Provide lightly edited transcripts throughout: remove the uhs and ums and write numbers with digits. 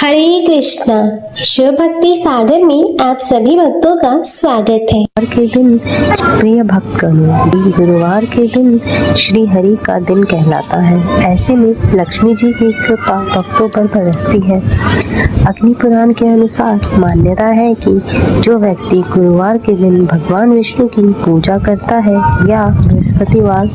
हरे कृष्णा। शिव भक्ति सागर में आप सभी भक्तों का स्वागत है। के दिन प्रिय भक्तगणों, गुरुवार के दिन श्री हरि का दिन कहलाता है। ऐसे में लक्ष्मी जी की कृपा भक्तों पर बरसती है। अग्नि पुराण के अनुसार मान्यता है कि जो व्यक्ति गुरुवार के दिन भगवान विष्णु की पूजा करता है या बृहस्पतिवार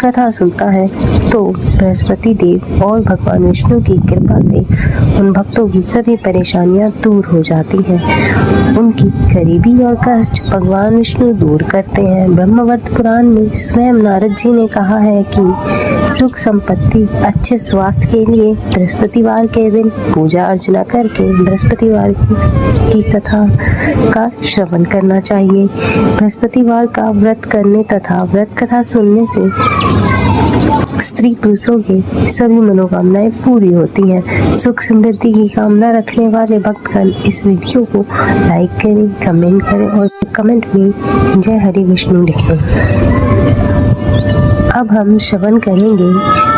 कथा सुनता है तो बृहस्पति देव और भगवान विष्णु की कृपा से उन भक्तों की सभी परेशानियां दूर हो जाती हैं। उनकी गरीबी और कष्ट भगवान विष्णु दूर करते हैं। ब्रह्मवर्त पुराण में स्वयं नारद जी ने कहा है कि सुख संपत्ति अच्छे स्वास्थ्य के लिए बृहस्पतिवार के दिन पूजा अर्चना करके बृहस्पतिवार की कथा का श्रवण करना चाहिए। बृहस्पतिवार का व्रत करने तथा व्रत कथा सुनने से स्त्री पुरुषों की सभी मनोकामनाएं पूरी होती हैं। सुख समृद्धि की कामना रखने वाले भक्तगण इस वीडियो को लाइक करें, कमेंट करें और कमेंट में जय हरि विष्णु लिखें। अब हम श्रवण करेंगे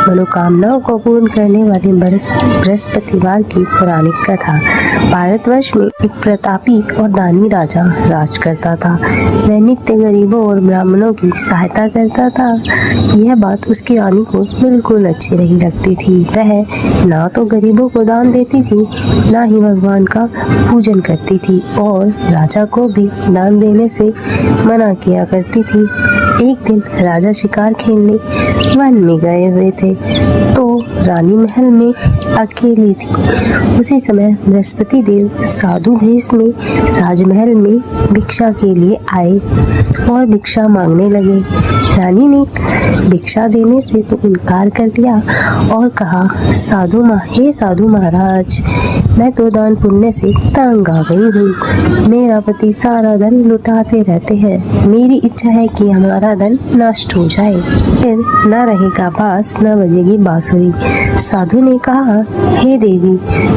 मनोकामनाओं को पूर्ण करने वाले बृहस्पतिवार की पौराणिक कथा। भारतवर्ष में एक प्रतापी और दानी राजा राज करता था। वह नित्य गरीबों और ब्राह्मणों की सहायता करता था। यह बात उसकी रानी को बिल्कुल अच्छी नहीं लगती थी। वह ना तो गरीबों को दान देती थी, ना ही भगवान का पूजन करती थी और राजा को भी दान देने से मना किया करती थी। एक दिन राजा शिकार खेलने वन में गए हुए थे तो रानी महल में अकेली थी। उसी समय बृहस्पति देव साधु भेष में राजमहल में भिक्षा के लिए आए और भिक्षा मांगने लगे। रानी ने भिक्षा देने से तो इनकार कर दिया और कहा, हे साधु महाराज, मैं तो दान पुण्य से तंग आ गई हूँ। मेरा पति सारा धन लुटाते रहते हैं। मेरी इच्छा है कि हमारा धन नष्ट हो जाए, फिर न रहेगा बांस न बजेगी बांसुरी। साधु ने कहा, हे देवी,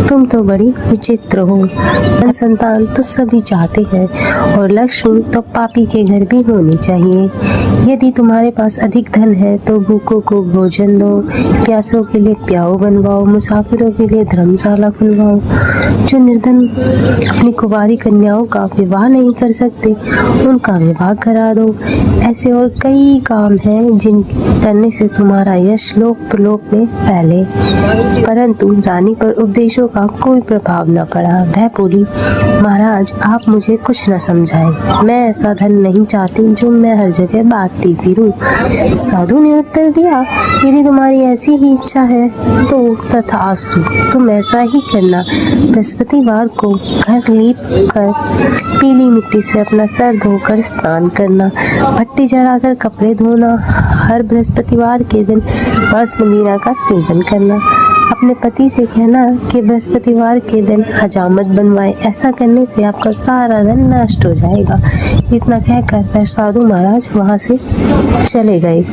तुम तो बड़ी विचित्र हो। धन संतान तो सभी चाहते हैं और लक्ष्मी तो पापी के घर भी होनी चाहिए। यदि तुम्हारे पास अधिक धन है तो भूखों को भोजन दो, प्यासों के लिए प्याऊ बनवाओ, मुसाफिरों के लिए धर्मशाला खुलवाओ। जो निर्धन अपनी कुंवारी कन्याओं का विवाह नहीं कर सकते उनका विवाह करा दो। ऐसे और कई काम हैं जिन करने से तुम्हारा यश लोक परलोक में फैले। परंतु रानी पर उपदेशों का कोई प्रभाव न पड़ा। वह बोली, महाराज, आप मुझे कुछ न समझाएं। मैं ऐसा धन नहीं चाहती जो मैं हर जगह बांटती फिरूं। साधु ने उत्तर दिया, यदि तुम्हारी ऐसी ही इच्छा है तो तथास्तु, तुम ऐसा ही करना। बृहस्पतिवार को घर लीप कर पीली मिट्टी से अपना सर धोकर स्नान करना, भट्टी जलाकर कपड़े धोना, हर बृहस्पतिवार के दिन मांस मदिरा का सेवन करना। अपने पति से कहना कि बृहस्पतिवार के दिन हजामत बनवाए। ऐसा करने से आपका सारा धन नष्ट हो जाएगा। इतना कहकर वह साधु महाराज वहां से चले गए।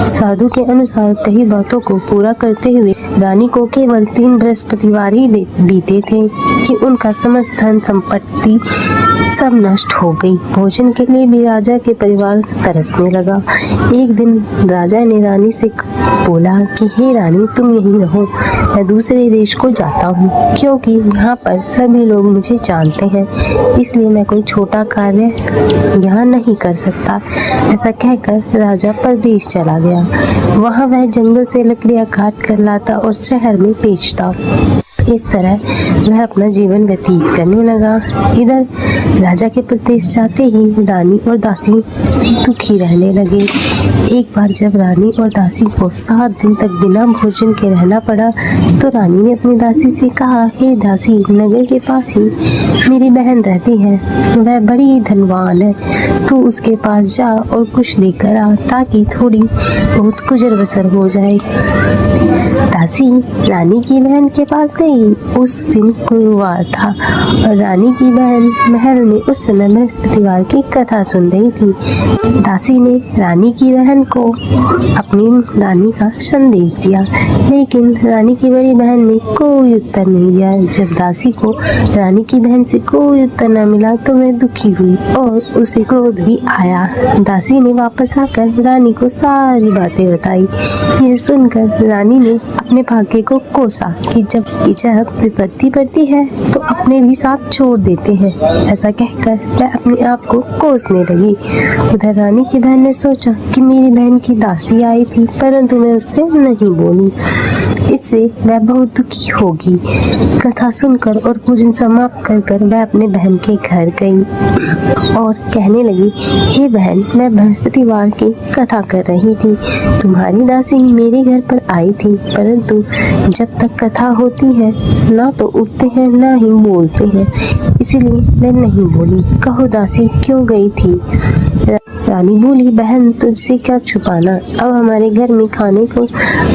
साधु के अनुसार कई बातों को पूरा करते हुए रानी को केवल 3 बृहस्पतिवार ही बीते थे कि उनका समस्त धन संपत्ति सब नष्ट हो गई। भोजन के लिए भी राजा के परिवार तरसने लगा। एक दिन राजा ने रानी से बोला कि हे रानी, तुम यहीं रहो, मैं दूसरे देश को जाता हूँ क्योंकि यहाँ पर सभी लोग मुझे जानते हैं, इसलिए मैं कोई छोटा कार्य यहाँ नहीं कर सकता। ऐसा कहकर राजा परदेश चला गया। वहाँ वह जंगल से लकड़ियाँ काट कर लाता और शहर में बेचता। इस तरह वह अपना जीवन व्यतीत करने लगा। इधर राजा के प्रदेश जाते ही रानी और दासी दुखी रहने लगे। एक बार जब रानी और दासी को 7 दिन तक बिना भोजन के रहना पड़ा तो रानी ने अपनी दासी से कहा, हे दासी, नगर के पास ही मेरी बहन रहती है, वह बड़ी धनवान है, तू उसके पास जा और कुछ लेकर आ ताकि थोड़ी बहुत गुजर बसर हो जाए। दासी रानी की बहन के पास गई। उस दिन गुरुवार था और रानी की बहन महल में उस समय बृहस्पतिवार की कथा सुन रही थी। दासी ने रानी की बहन को अपनी रानी का संदेश दिया, लेकिन रानी की बड़ी बहन ने कोई उत्तर नहीं दिया। जब दासी को रानी की बहन से कोई उत्तर न मिला तो वह दुखी हुई और उसे क्रोध भी आया। दासी ने वापस आकर रानी को सारी बातें बताई। यह सुनकर रानी ने अपने भाग्य को कोसा कि जब विपत्ति पड़ती है तो अपने भी साथ छोड़ देते हैं। ऐसा कहकर वह अपने आप को कोसने लगी। उधर रानी की बहन ने सोचा कि मेरी बहन की दासी आई थी, परंतु मैं उससे नहीं बोली, इससे वह बहुत दुखी होगी। कथा सुनकर और पूजन समाप्त कर वह अपने बहन के घर गई और कहने लगी, हे बहन, मैं बृहस्पतिवार की कथा कर रही थी। तुम्हारी दासी मेरे घर पर आई थी, परंतु जब तक कथा होती है ना तो उठते हैं ना ही बोलते हैं, इसीलिए मैं नहीं बोली। कहो दासी क्यों गई थी? रानी बोली, बहन तुझसे क्या छुपाना, अब हमारे घर में खाने को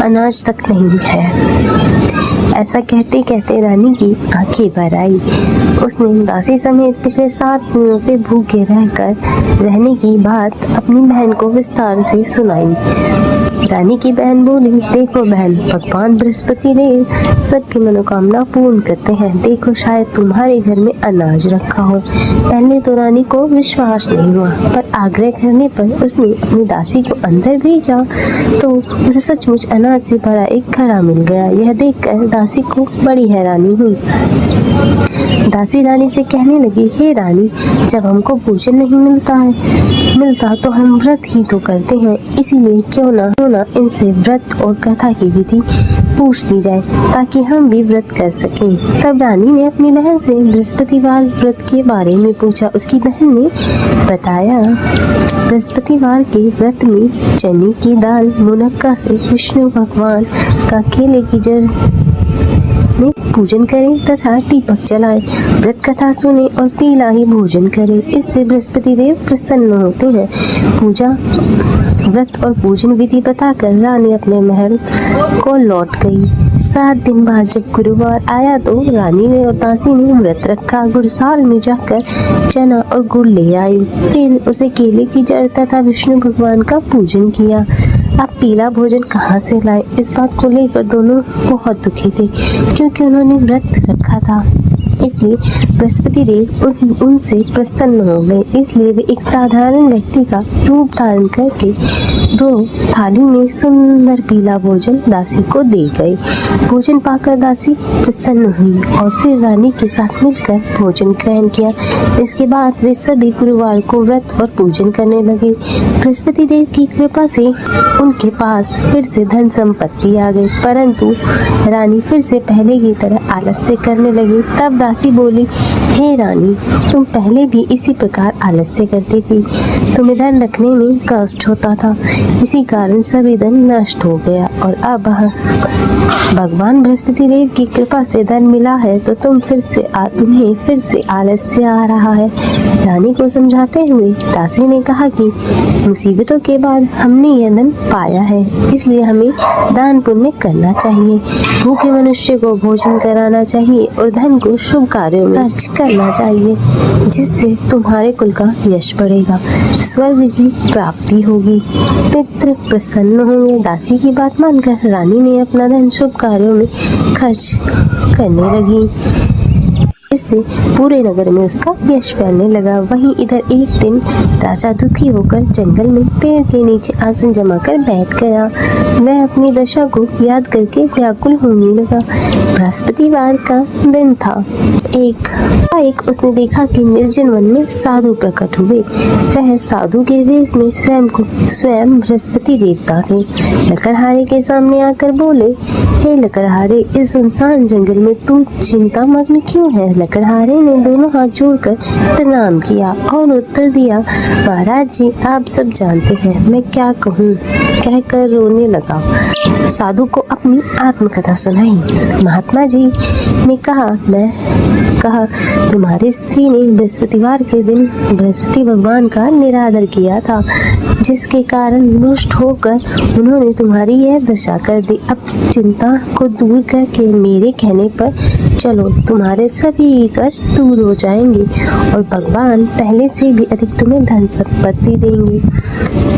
अनाज तक नहीं है। ऐसा कहते कहते रानी की आंखें भर आई। उसने दासी समेत पिछले 7 दिनों से भूखे रहने की बात अपनी बहन को विस्तार से सुनाई। रानी की बहन बोली, देखो बहन, भगवान बृहस्पति देव सबकी मनोकामना पूर्ण करते हैं। देखो शायद तुम्हारे घर में अनाज रखा हो। पहले तो रानी को विश्वास नहीं हुआ, पर आग्रह करने पर उसने अपनी दासी को अंदर भेजा तो उसे सचमुच अनाज से भरा एक घड़ा मिल गया। यह देखकर दासी को बड़ी हैरानी हुई। दासी रानी से कहने लगी, हे रानी, जब हमको भोजन नहीं मिलता तो हम व्रत ही तो करते हैं, इसीलिए क्यों ना इनसे व्रत और कथा की विधि पूछ ली जाए ताकि हम भी व्रत कर सकें। तब रानी ने अपनी बहन से बृहस्पतिवार व्रत के बारे में पूछा। उसकी बहन ने बताया, बृहस्पतिवार के व्रत में चने की दाल मुनक्का से विष्णु भगवान का केले की जड़ में पूजन करें तथा दीपक जलाएं, व्रत कथा सुने और पीला ही भोजन करें, इससे बृहस्पति देव प्रसन्न होते हैं। पूजा, व्रत और पूजन विधि बताकर रानी अपने महल को लौट गई। 7 दिन बाद जब गुरुवार आया तो रानी ने और दासी ने व्रत रखा। गुड़साल में जाकर चना और गुड़ ले आई, फिर उसे केले की जड़ तथा विष्णु भगवान का पूजन किया। अब पीला भोजन कहाँ से लाए, इस बात को लेकर दोनों बहुत दुखी थे, क्योंकि उन्होंने व्रत रखा था। इसलिए बृहस्पति देव उनसे प्रसन्न हो गए। इसलिए वे एक साधारण व्यक्ति का रूप धारण करके 2 थाली में सुंदर पीला भोजन दासी को दे गए। भोजन पाकर दासी प्रसन्न हुई और फिर रानी के साथ मिलकर भोजन ग्रहण किया। इसके बाद वे सभी गुरुवार को व्रत और पूजन करने लगे। बृहस्पति देव की कृपा से उनके पास फिर से धन संपत्ति आ गई, परंतु रानी फिर से पहले की तरह आलस्य करने लगी। तब दासी बोली, हे रानी, तुम पहले भी इसी प्रकार आलस्य करती थी, तुम्हें धन रखने में कष्ट होता था, इसी कारण सभी धन नष्ट हो गया और अब भगवान बृहस्पति देव की कृपा से धन मिला है तो तुम्हें फिर से आलस्य आ रहा है। रानी को समझाते हुए दासी ने कहा कि मुसीबतों के बाद हमने यह धन पाया है, इसलिए हमें दान पुण्य करना चाहिए, भूखे मनुष्य को भोजन कराना चाहिए और धन को शुभ कार्यों में खर्च करना चाहिए, जिससे तुम्हारे कुल का यश बढ़ेगा, स्वर्ग की प्राप्ति होगी, पितृ प्रसन्न होंगे। दासी की बात मानकर रानी ने अपना धन शुभ कार्यों में खर्च करने लगी, इससे पूरे नगर में उसका यश फैलने लगा। वहीं इधर एक दिन राजा दुखी होकर जंगल में पेड़ के नीचे आसन जमाकर बैठ गया। वह अपनी दशा को याद करके व्याकुल होने लगा। बृहस्पतिवार का दिन था। एक उसने देखा कि निर्जन वन में साधु प्रकट हुए। वह साधु के वेश में स्वयं बृहस्पति देवता थे। लकड़हारे के सामने आकर बोले, हे लकड़हारे, इस सुनसान जंगल में तू चिंता मग्न क्यों है? लकड़हारे ने दोनों हाथ जोड़कर प्रणाम किया और उत्तर दिया, महाराज जी, आप सब जानते हैं मैं क्या कहूँ, कहकर रोने लगा। साधु को अपनी आत्मकथा सुनाई। महात्मा जी ने कहा, तुम्हारी स्त्री ने बृहस्पतिवार के दिन बृहस्पति भगवान का निरादर किया था, जिसके कारण रुष्ट होकर उन्होंने तुम्हारी यह दशा कर दी। अब चिंता को दूर करके मेरे कहने पर चलो, तुम्हारे सभी सभी कष्ट दूर हो जाएंगे और भगवान पहले से भी अधिक तुम्हें धन संपत्ति देंगे।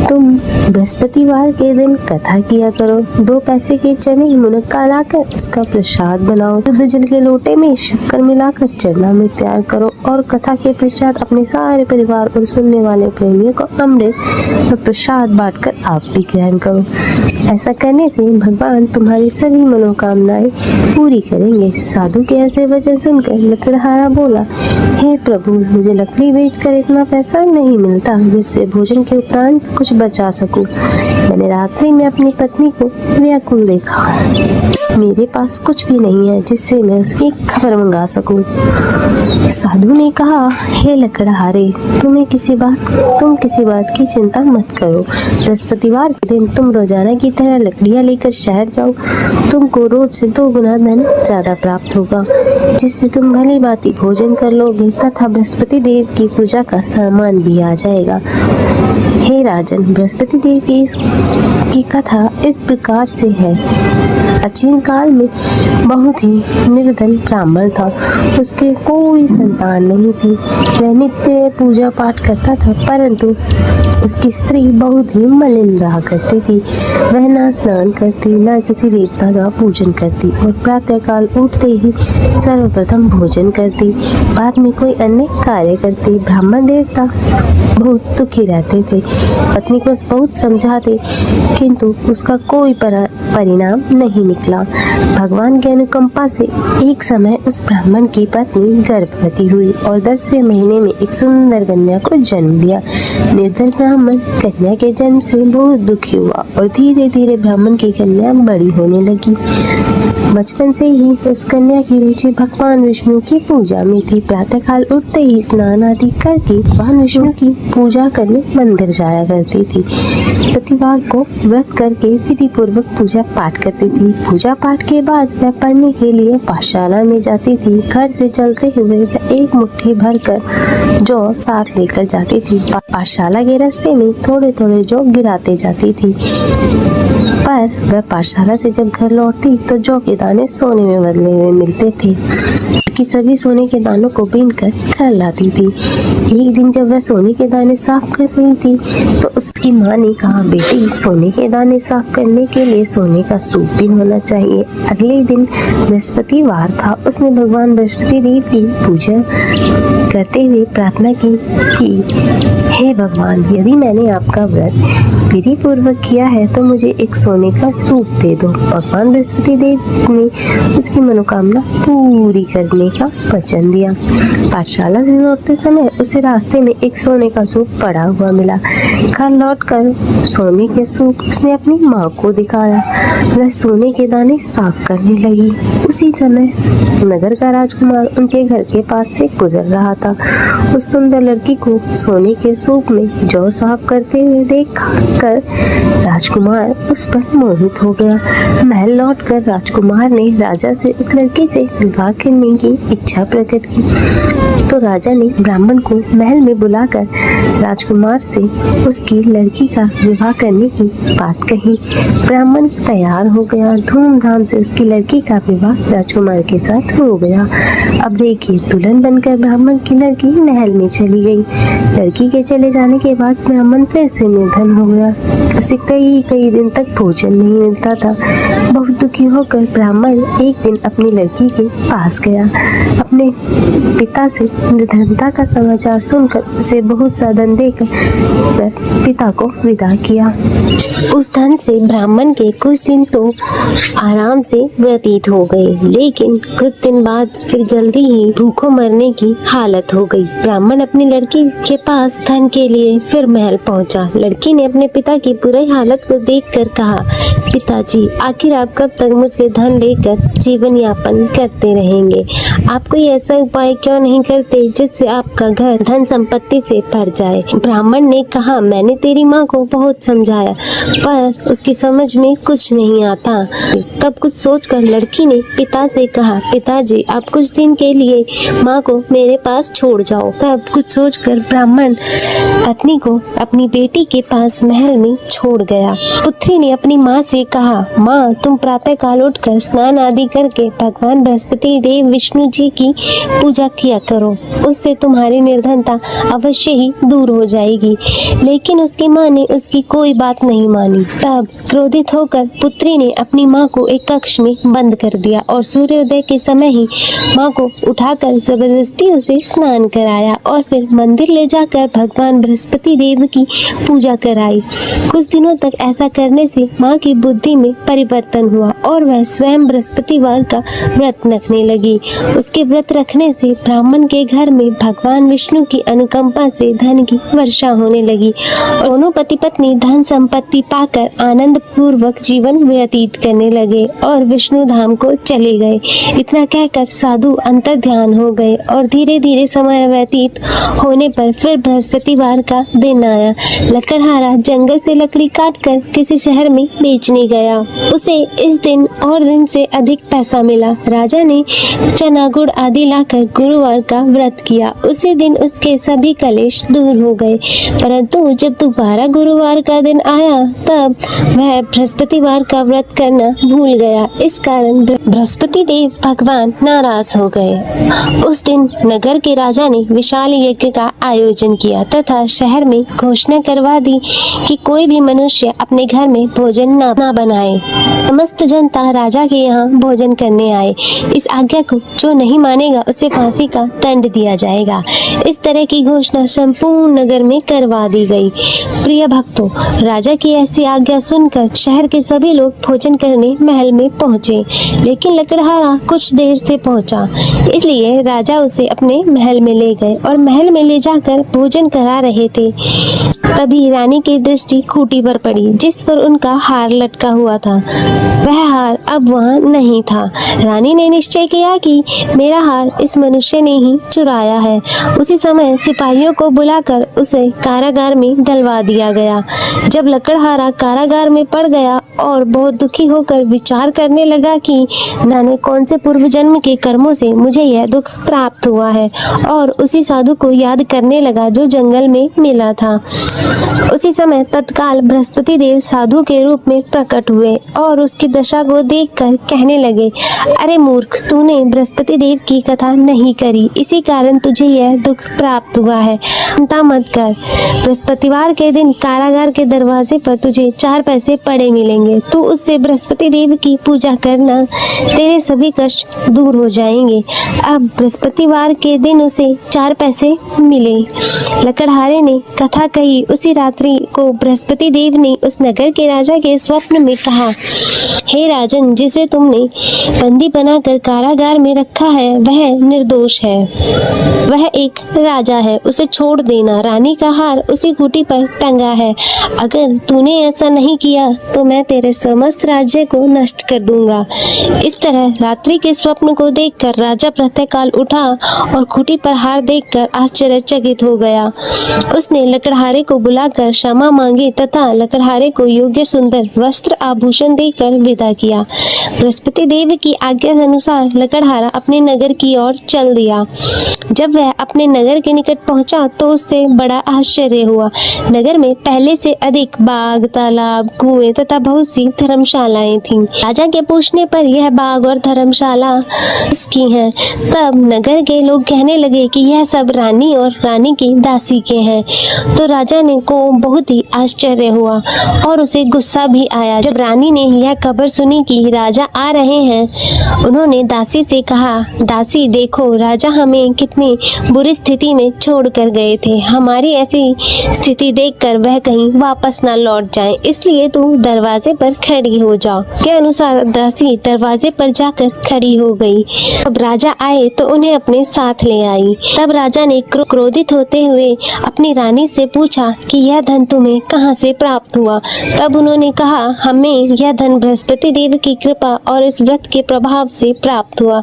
तुम बृहस्पतिवार के दिन कथा किया करो। 2 पैसे के चने मुनक्का लाकर उसका प्रसाद बनाओ। शुद्ध जल के लोटे में शक्कर मिलाकर चरणामृत तैयार करो और कथा के पश्चात अपने सारे परिवार और सुनने वाले प्रेमियों को अमृत और प्रसाद बांटकर आप भी ग्रहण करो। ऐसा करने से भगवान तुम्हारी सभी मनोकामनाएं पूरी करेंगे। साधु के ऐसे वचन सुनकर लकड़हारा बोला, हे प्रभु, मुझे लकड़ी बेचकर इतना पैसा नहीं मिलता जिससे भोजन के उपरांत कुछ बचा सकूं। मैंने रात्रि में अपनी पत्नी को व्याकुल देखा। मेरे पास कुछ भी नहीं है जिससे मैं उसकी खबर मंगा सकूं। साधु ने कहा, हे लकड़हारे, तुम किसी बात की चिंता मत करो। बृहस्पतिवार के दिन तुम रोजाना की तरह लकड़ियां लेकर शहर जाओ। तुमको रोज से 2 गुना धन ज्यादा प्राप्त होगा, जिससे तुम भली भांति भोजन कर लोगे तथा बृहस्पति देव की पूजा का सामान भी आ जाएगा। हे राजन, बृहस्पति देव की कथा इस प्रकार से है। प्राचीन काल में बहुत ही निर्धन ब्राह्मण था। उसके कोई संतान नहीं थी। वह नित्य पूजा पाठ करता था, परंतु उसकी स्त्री बहुत ही मलिन रहा करती थी। वह ना स्नान करती, ना किसी देवता का पूजन करती और प्रातःकाल उठते ही सर्वप्रथम भोजन करती, बाद में कोई अन्य कार्य करती। ब्राह्मण देवता बहुत दुखी रहते थे। पत्नी को बहुत समझाते, किंतु उसका कोई परिणाम नहीं निकला। भगवान की अनुकंपा से एक समय उस ब्राह्मण की पत्नी गर्भवती हुई और 10वें महीने में एक सुंदर कन्या को जन्म दिया। निर्धन ब्राह्मण कन्या के जन्म से बहुत दुखी हुआ और धीरे धीरे ब्राह्मण की कन्या बड़ी होने लगी। बचपन से ही उस कन्या की रुचि भगवान विष्णु की पूजा में थी। प्रातःकाल उठते ही स्नान आदि करके भगवान विष्णु की पूजा करने मंदिर जाया करती थी। प्रतिवार को व्रत करके विधि पूर्वक पूजा पाठ करती थी। पूजा पाठ के बाद वह पढ़ने के लिए पाठशाला में जाती थी। घर से चलते हुए वह एक मुट्ठी भरकर जौ साथ लेकर जाती थी। पाठशाला के रास्ते में थोड़े थोड़े जौ गिराते जाती थी, पर वह पाठशाला से जब घर लौटती तो जौ के दाने सोने में बदले हुए मिलते थे कि सभी सोने के दानों को बीनकर घर लाती थी। एक दिन जब वह सोने के दाने साफ कर रही थी तो उसकी माँ ने कहा, बेटी, सोने के दाने साफ करने के लिए सोने का सूप भी होना चाहिए। अगले दिन बृहस्पतिवार था। उसने भगवान बृहस्पति देव की पूजा करते हुए प्रार्थना की, हे भगवान, यदि मैंने आपका व्रत विधि पूर्वक किया है तो मुझे एक सोने का सूप दे दो। भगवान बृहस्पति देव ने उसकी मनोकामना पूरी करने का वचन दिया। पाठशाला से लौटते समय उसे रास्ते में एक सोने का सूप पड़ा हुआ मिला। घर लौटकर सोने के सूप उसने अपनी माँ को दिखाया। वह सोने के दाने साफ करने लगी। उसी समय नगर का राजकुमार उनके घर के पास से गुजर रहा था। उस सुंदर लड़की को सोने के सूप में जौ साफ करते हुए देखकर राजकुमार उस पर मोहित हो गया। महल लौटकर राजकुमार ने राजा से उस लड़की से विवाह करने की इच्छा प्रकट की। तो राजा ने ब्राह्मण को महल में बुलाकर राजकुमार से उसकी लड़की का विवाह करने की बात कही। ब्राह्मण तैयार हो गया। धूमधाम से उसकी लड़की का विवाह राजकुमार के साथ हो गया। अब देखिए, दुल्हन बनकर ब्राह्मण की लड़की महल में चली गई। लड़की के चले जाने के बाद ब्राह्मण फिर से निर्धन हो गया। उसे कई दिन तक भोजन नहीं मिलता था। बहुत दुखी होकर ब्राह्मण एक दिन अपनी लड़की के पास गया। अपने पिता से निर्धनता का समाचार सुनकर उसे बहुत सा धन देकर पिता को विदा किया। उस धन से ब्राह्मण के कुछ दिन तो आराम से व्यतीत हो गए, लेकिन कुछ दिन बाद फिर जल्दी ही भूखों मरने की हालत हो गई। ब्राह्मण अपनी लड़की के पास धन के लिए फिर महल पहुंचा। लड़की ने अपने पिता की बुरी हालत को देखकर कहा, पिताजी, आखिर आप कब तक मुझसे धन लेकर जीवन यापन करते रहेंगे? आप कोई ऐसा उपाय क्यों नहीं करते जिससे आपका घर धन संपत्ति से भर जाए? ब्राह्मण ने कहा, मैंने तेरी माँ को बहुत समझाया पर उसकी समझ में कुछ नहीं आता। तब कुछ सोचकर लड़की ने पिता से कहा, पिताजी, आप कुछ दिन के लिए माँ को मेरे पास छोड़ जाओ। तब कुछ सोचकर ब्राह्मण पत्नी को अपनी बेटी के पास महल में छोड़ गया। पुत्री ने अपनी माँ से कहा, माँ, तुम प्रातः काल उठकर स्नान आदि करके भगवान बृहस्पति देव विष्णु विष्णु जी की पूजा किया करो, उससे तुम्हारी निर्धनता अवश्य ही दूर हो जाएगी। लेकिन उसकी माँ ने उसकी कोई बात नहीं मानी। तब क्रोधित होकर पुत्री ने अपनी माँ को एक कक्ष में बंद कर दिया और सूर्योदय के समय ही माँ को उठाकर जबरदस्ती उसे स्नान कराया और फिर मंदिर ले जाकर भगवान बृहस्पति देव की पूजा कराई। कुछ दिनों तक ऐसा करने से माँ की बुद्धि में परिवर्तन हुआ और वह स्वयं बृहस्पतिवार का व्रत रखने लगी। उसके व्रत रखने से ब्राह्मण के घर में भगवान विष्णु की अनुकंपा से धन की वर्षा होने लगी। दोनों पति पत्नी धन संपत्ति पाकर आनंद पूर्वक जीवन व्यतीत करने लगे और विष्णु धाम को चले गए। इतना कहकर साधु अंतर ध्यान हो गए और धीरे धीरे समय व्यतीत होने पर फिर बृहस्पतिवार का दिन आया। लकड़हारा जंगल से लकड़ी काटकर किसी शहर में बेचने गया। उसे इस दिन और दिन से अधिक पैसा मिला। राजा ने चना गुड़ आदि लाकर गुरुवार का व्रत किया। उसी दिन उसके सभी कलेश दूर हो गए। परंतु जब दोबारा गुरुवार का दिन आया तब वह बृहस्पतिवार का व्रत करना भूल गया। इस कारण बृहस्पति देव भगवान नाराज हो गए। उस दिन नगर के राजा ने विशाल यज्ञ का आयोजन किया तथा शहर में घोषणा करवा दी कि कोई भी मनुष्य अपने घर में भोजन ना बनाए। समस्त जनता राजा के यहाँ भोजन करने आए। इस आज्ञा को जो नहीं मानेगा उसे फांसी का दंड दिया जाएगा। इस तरह की घोषणा संपूर्ण नगर में करवा दी गई। प्रिय भक्तों, राजा की ऐसी आज्ञा सुनकर शहर के सभी लोग भोजन करने महल में पहुँचे, लेकिन लकड़हारा कुछ देर से पहुँचा, इसलिए राजा उसे अपने महल में ले गए और महल में ले जाकर भोजन करा रहे थे। तभी रानी की दृष्टि खूंटी पर पड़ी जिस पर उनका हार लटका हुआ था। वह हार अब वहाँ नहीं था। रानी ने निश्चय किया कि मेरा हार इस मनुष्य ने ही चुराया है। उसी समय सिपाहियों को बुलाकर उसे कारागार में डलवा दिया गया। जब लकड़हारा कारागार में पड़ गया और बहुत दुखी होकर विचार करने लगा कि जाने कौन से पूर्व जन्म के कर्मों से मुझे यह दुख प्राप्त हुआ है, और उसी साधु को याद करने लगा जो जंगल में मिला था। उसी समय तत्काल बृहस्पति देव साधु के रूप में प्रकट हुए और उसकी दशा को देखकर कहने लगे, अरे मूर्ख, तूने बृहस्पति देव की कथा नहीं करी, इसी कारण तुझे यह दुख प्राप्त हुआ है। चिंता मत कर, बृहस्पतिवार के दिन कारागार के दरवाजे पर तुझे 4 पैसे पड़े मिलेंगे। तू उससे बृहस्पति देव की पूजा करना, तेरे सभी कष्ट दूर हो जाएंगे। अब बृहस्पतिवार के दिन उसे 4 पैसे मिले। लकड़हारे ने कथा कही। उसी रात्रि को बृहस्पति देव ने उस नगर के राजा के स्वप्न में कहा, हे राजन, जिसे तुमने बंदी बनाकर कारागार में रखा है वह निर्दोष है, वह एक राजा है, उसे छोड़ देना। रानी का हार उसी खूंटी पर टंगा है। अगर तूने ऐसा नहीं किया तो मैं तेरे समस्त राज्य को नष्ट कर दूंगा। इस तरह रात्रि के स्वप्न को देखकर राजा प्रातःकाल उठा और खूंटी पर हार देखकर आश्चर्यचकित हो गया। उसने लकड़हारे को बुलाकर क्षमा मांगी तथा लकड़हारे को योग्य सुंदर वस्त्र आभूषण देकर विदा किया। बृहस्पति देव की आज्ञा अनुसार लकड़हारा अपने नगर की ओर चल दिया। जब वह अपने नगर के निकट पहुंचा तो उससे बड़ा आश्चर्य हुआ। नगर में पहले से अधिक बाग, तालाब, कुएं तथा बहुत सी धर्मशालाएं थीं। राजा के पूछने पर यह बाग और धर्मशाला इसकी हैं। तब नगर के लोग कहने लगे कि यह सब रानी और रानी की दासी के हैं। तो राजा ने को बहुत ही आश्चर्य हुआ और उसे गुस्सा भी आया। जब रानी ने यह खबर सुनी कि राजा आ रहे हैं, उन्होंने दासी से कहा, दासी देखो, राजा हमें कितनी बुरी स्थिति में छोड़ कर गए थे। हमारी ऐसी स्थिति देखकर वह कहीं वापस ना लौट जाएं, इसलिए तू दरवाजे पर खड़ी हो जाओ। के अनुसार दासी दरवाजे पर जाकर खड़ी हो गई। अब राजा आए तो उन्हें अपने साथ ले आई। तब राजा ने क्रोधित होते हुए अपनी रानी से पूछा कि यह धन तुम्हें कहाँ से प्राप्त हुआ। तब उन्होंने कहा, हमें यह धन बृहस्पति देव की कृपा और इस व्रत के प्रभाव से प्राप्त हुआ।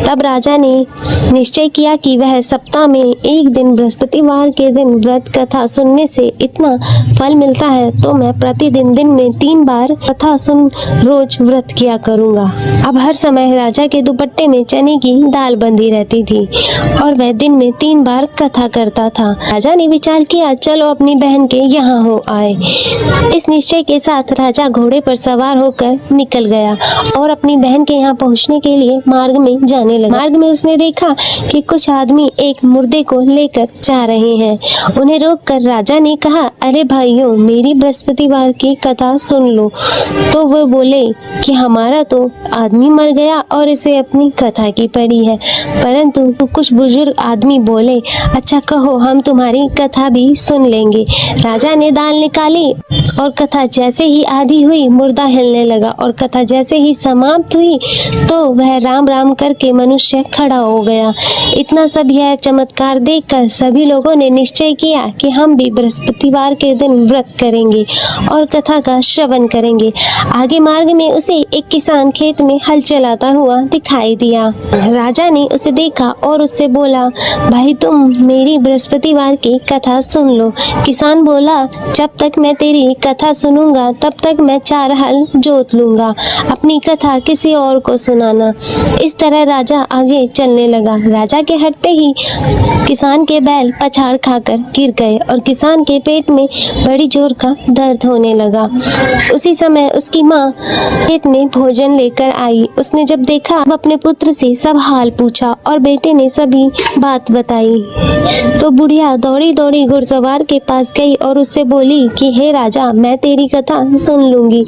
तब राजा ने निश्चय किया कि वह सप्ताह में एक दिन बृहस्पतिवार के दिन व्रत कथा सुनने से इतना फल मिलता है तो मैं प्रतिदिन दिन में 3 बार कथा सुन रोज व्रत किया करूँगा। अब हर समय राजा के दुपट्टे में चने की दाल बंधी रहती थी और वह दिन में 3 बार कथा करता था। राजा ने विचार किया, चलो अपनी बहन के यहाँ हो आए। इस निश्चय के साथ राजा घोड़े पर सवार होकर निकल गया और अपनी बहन के यहाँ पहुँचने के लिए मार्ग में जाने लगा। मार्ग में उसने देखा कि कुछ आदमी एक मुर्दे को लेकर जा रहे हैं। उन्हें रोककर राजा ने कहा, अरे भाइयों, मेरी बृहस्पतिवार की कथा सुन लो। तो वो बोले कि हमारा तो आदमी मर गया और इसे अपनी कथा की पड़ी है। परंतु कुछ बुजुर्ग आदमी बोले, अच्छा कहो, हम तुम्हारी कथा भी सुन लेंगे। राजा ने दाल निकाली और कथा जैसे ही आधी हुई मुर्दा हिलने लगा और कथा जैसे ही समाप्त हुई तो वह राम राम करके मनुष्य खड़ा हो गया। इतना सब यह चमत्कार देखकर सभी लोगों ने निश्चय किया कि हम भी बृहस्पतिवार के दिन व्रत करेंगे और कथा का श्रवण करेंगे। आगे मार्ग में उसे एक किसान खेत में हल चलाता हुआ दिखाई दिया। राजा ने उसे देखा और उससे बोला, भाई तुम मेरी बृहस्पतिवार की कथा सुन लो। किसान बोला, जब तक मैं तेरी कथा सुनूंगा तब तक मैं 4 हल जोत लूंगा, अपनी कथा किसी और को सुनाना। इस तरह राजा आगे चलने लगा। राजा के हटते ही किसान के बैल पछाड़ खाकर गिर गए और किसान के पेट में बड़ी जोर का दर्द होने लगा। उसी समय उसकी माँ खेत में भोजन लेकर आई। उसने जब देखा अपने पुत्र से सब हाल पूछा और बेटे ने सभी बात बताई तो बुढ़िया दौड़ी दौड़ी घुड़सवार के पास गई और उससे बोली कि हे राजा, मैं तेरी कथा सुन लूंगी,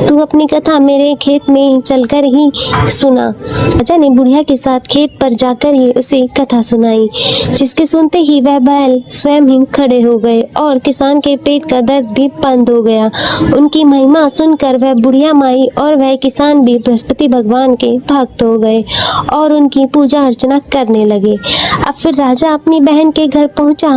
तू अपनी कथा मेरे खेत में चलकर ही सुना। राजा ने बुढ़िया के साथ खेत पर जाकर ही उसे कथा सुनाई, जिसके सुनते ही वह बैल स्वयं ही खड़े हो गए और किसान के पेट का दर्द भी बंद हो गया। उनकी महिमा सुनकर वह बुढ़िया माई और वह किसान भी बृहस्पति भगवान के भक्त हो गए और उनकी पूजा अर्चना करने लगे। अब फिर राजा अपनी बहन के घर पहुंचा।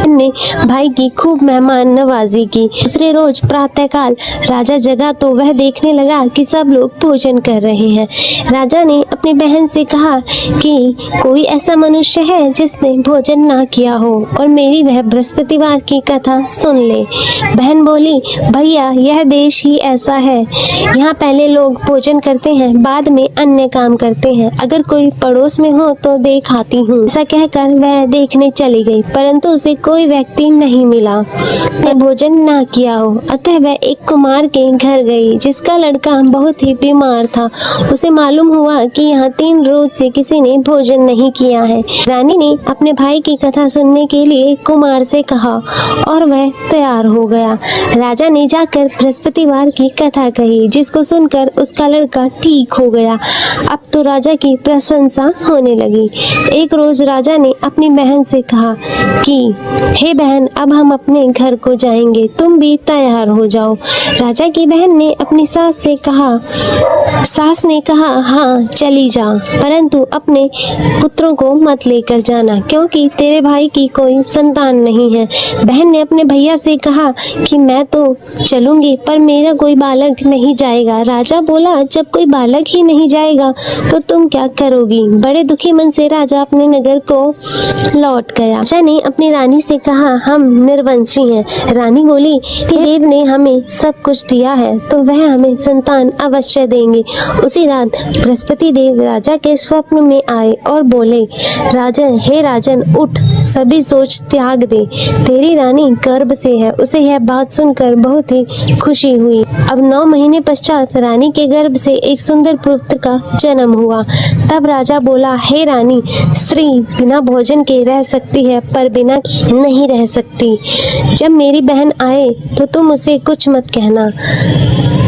ने भाई की खूब मेहमान नवाजी की। दूसरे रोज प्रातःकाल राजा जगा तो वह देखने लगा कि सब लोग भोजन कर रहे हैं। राजा ने अपनी बहन से कहा कि कोई ऐसा मनुष्य है जिसने भोजन ना किया हो और मेरी वह बृहस्पतिवार की कथा सुन ले। बहन बोली, भैया यह देश ही ऐसा है, यहाँ पहले लोग भोजन करते हैं, बाद में अन्य काम करते हैं। अगर कोई पड़ोस में हो तो देख आती हूँ। ऐसा कहकर वह देखने चली गई, परंतु उसे कोई व्यक्ति नहीं मिला ने भोजन ना किया हो। अतः वह एक कुमार के घर गई जिसका लड़का बहुत ही बीमार था। उसे मालूम हुआ कि यहाँ 3 रोज से किसी ने भोजन नहीं किया है। रानी ने अपने भाई की कथा सुनने के लिए कुमार से कहा और वह तैयार हो गया। राजा ने जाकर बृहस्पतिवार की कथा कही, जिसको सुनकर उसका लड़का ठीक हो गया। अब तो राजा की प्रशंसा होने लगी। एक रोज राजा ने अपनी बहन से कहा कि हे बहन, अब हम अपने घर को जाएंगे, तुम भी तैयार हो जाओ। राजा की बहन ने अपनी सास से कहा। सास ने कहा, हाँ चली जा, परंतु अपने पुत्रों को मत लेकर जाना, क्योंकि तेरे भाई की कोई संतान नहीं है। बहन ने अपने भैया से कहा कि मैं तो चलूंगी पर मेरा कोई बालक नहीं जाएगा। राजा बोला, जब कोई बालक ही नहीं जाएगा तो तुम क्या करोगी? बड़े दुखी मन से राजा अपने नगर को लौट गया। राजा ने अपनी रानी से कहा, हम निर्वंशी हैं। रानी बोली, देव ने हमें सब कुछ दिया है तो वह हमें संतान अवश्य देंगे। उसी रात बृहस्पति देव राजा के स्वप्न में आए और बोले, राजन, हे राजन, उठ, सभी सोच त्याग दे, तेरी रानी गर्भ से है। उसे यह बात सुनकर बहुत ही खुशी हुई। अब 9 महीने पश्चात रानी के गर्भ से एक सुंदर पुत्र का जन्म हुआ। तब राजा बोला, हे रानी, स्त्री बिना भोजन के रह सकती है पर बिना नहीं रह सकती। जब मेरी बहन आए तो तुम उसे कुछ मत कहना।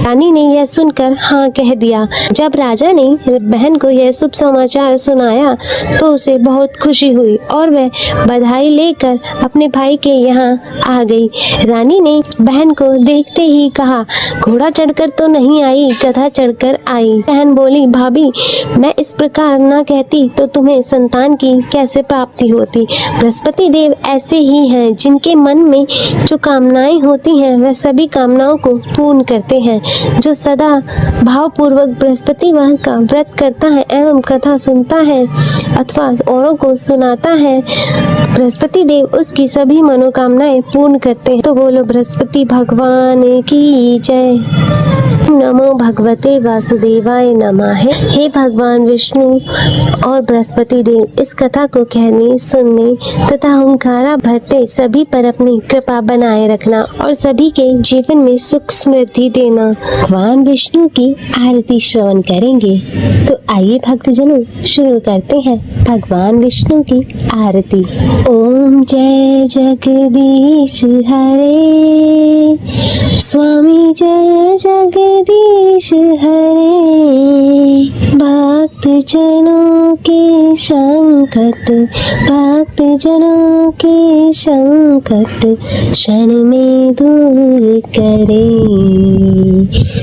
रानी ने यह सुनकर हाँ कह दिया। जब राजा ने बहन को यह शुभ समाचार सुनाया तो उसे बहुत खुशी हुई और वह बधाई लेकर अपने भाई के यहाँ आ गई। रानी ने बहन को देखते ही कहा, घोड़ा चढ़कर तो नहीं आई, गधा चढ़कर आई। बहन बोली, भाभी, मैं इस प्रकार न कहती तो तुम्हें संतान की कैसे प्राप्ति होती? बृहस्पति देव ऐसे ही हैं, जिनके मन में जो कामनाएं होती हैं वह सभी कामनाओं को पूर्ण करते हैं। जो सदा भावपूर्वक बृहस्पतिवार का व्रत करता है एवं कथा सुनता है अथवा औरों को सुनाता है, बृहस्पति देव उसकी सभी मनोकामनाएं पूर्ण करते हैं। तो बोलो बृहस्पति भगवान की जय। नमो भगवते वासुदेवाय नमः। हे भगवान विष्णु और बृहस्पति देव, इस कथा को कहने, सुनने तथा हुंकारा भरते सभी पर अपनी कृपा बनाए रखना और सभी के जीवन में सुख समृद्धि देना। भगवान विष्णु की आरती श्रवण करेंगे। तो आइए भक्तजनों शुरू करते हैं भगवान विष्णु की आरती। ओम जय जगदीश हरे, स्वामी जय जगदीश हरे। भक्त जनों के संकट, भक्त जनों के संकट क्षण में दूर करे।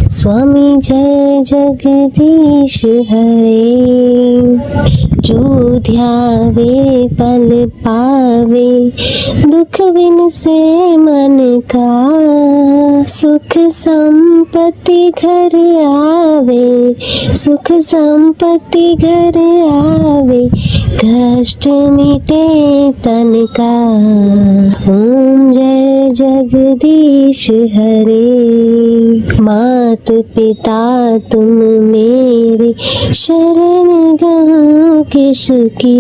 स्वामी जय जगदीश हरे। जो ध्यावे फल पावे, दुख बिन से मन का। सुख संपत्ति घर आवे, सुख संपत्ति घर आवे। कष्ट मिटे तन का। ओम जय जगदीश हरे। मात पिता तुम मेरे, शरण गहूँ किसकी।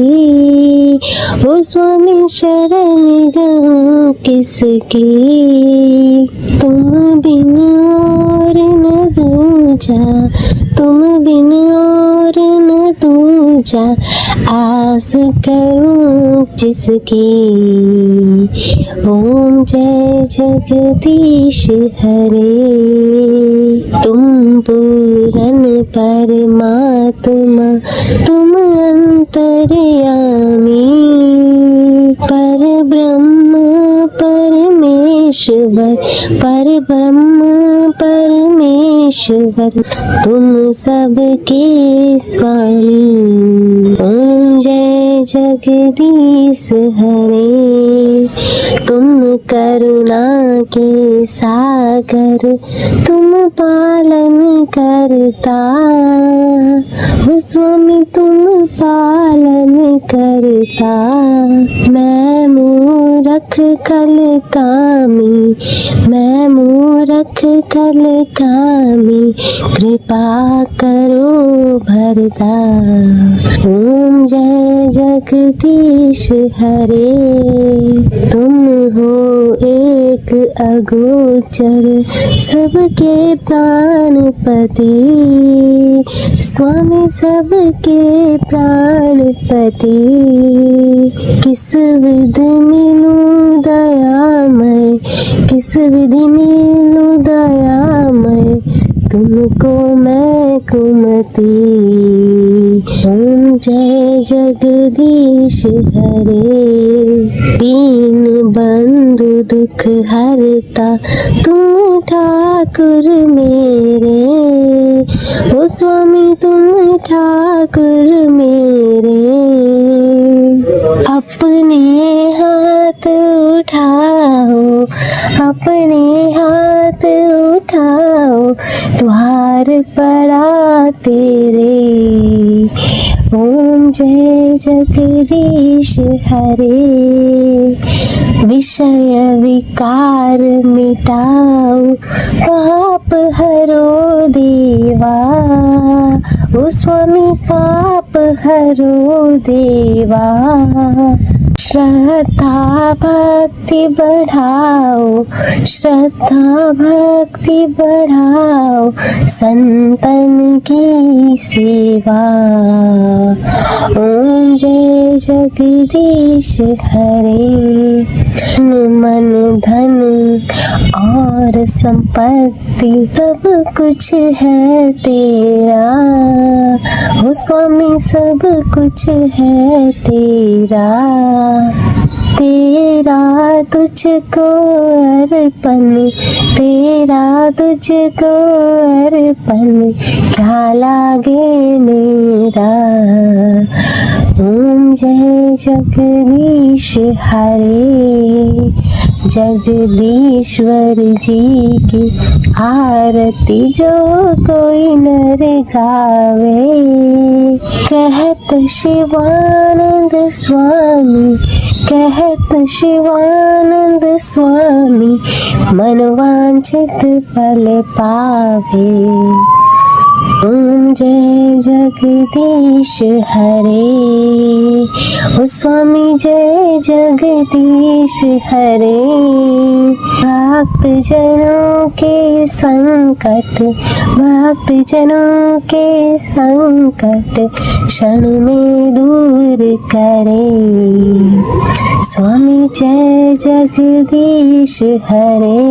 ओ स्वामी शरण गहूँ किसकी। तुम बिन और न दूजा, तुम बिन और न दूजा। आस करूं जिसकी। ओम जय जगदीश हरे। तुम पूरन परमात्मा, तुम अंतर्यामी। पर ब्रह्म परमेश्वर, पर ब्रह्म परमेश्वर, तुम सबके स्वामी। ओम जय जगदीश हरे। तुम करुणा के सागर, तुम पालन करता। ओ स्वामी तुम पालन करता। मैं मूरख कल कामी, मैं मूरख कल कामी। कृपा करो भरता। ओम जय जगदीश हरे। तुम हो एक अगोचर, सबके प्राणपति। स्वामी सबके प्राणपति। किस विधि मिलूं दयामय, किस विधि मिलूं दयामय। तुमको मैं कुमति। ओम जय जगदीश हरे। दीन बंधु दुख हरता, तुम ठाकुर मेरे। ओ स्वामी तुम ठाकुर मेरे। अपने हाथ उठाओ, अपने हाथ उठाओ। द्वार पड़ा तेरे। ओम जय जगदीश हरे। विषय विकार मिटाओ, पाप हरो देवा। ओ स्वामी पाप हरो देवा। श्रद्धा भक्ति बढ़ाओ, श्रद्धा भक्ति बढ़ाओ। संतन की सेवा। ओम जय जगदीश हरे। मन धन और संपत्ति सब कुछ है तेरा। ओ स्वामी सब कुछ है तेरा। तेरा तुझको अर्पण, तेरा तुझको अर्पण। क्या लागे मेरा। ओम जय जगदीश हरे। जगदीश्वर जी की आरती जो कोई नर गावे। कहत शिवानंद स्वामी, कहत शिवानंद स्वामी, मनवांछित फल पावे। ओम जय जगदीश हरे, ओ स्वामी जय जगदीश हरे। भक्त जनों के संकट, भक्त जनों के संकट क्षण में दूर करे। स्वामी जय जगदीश हरे।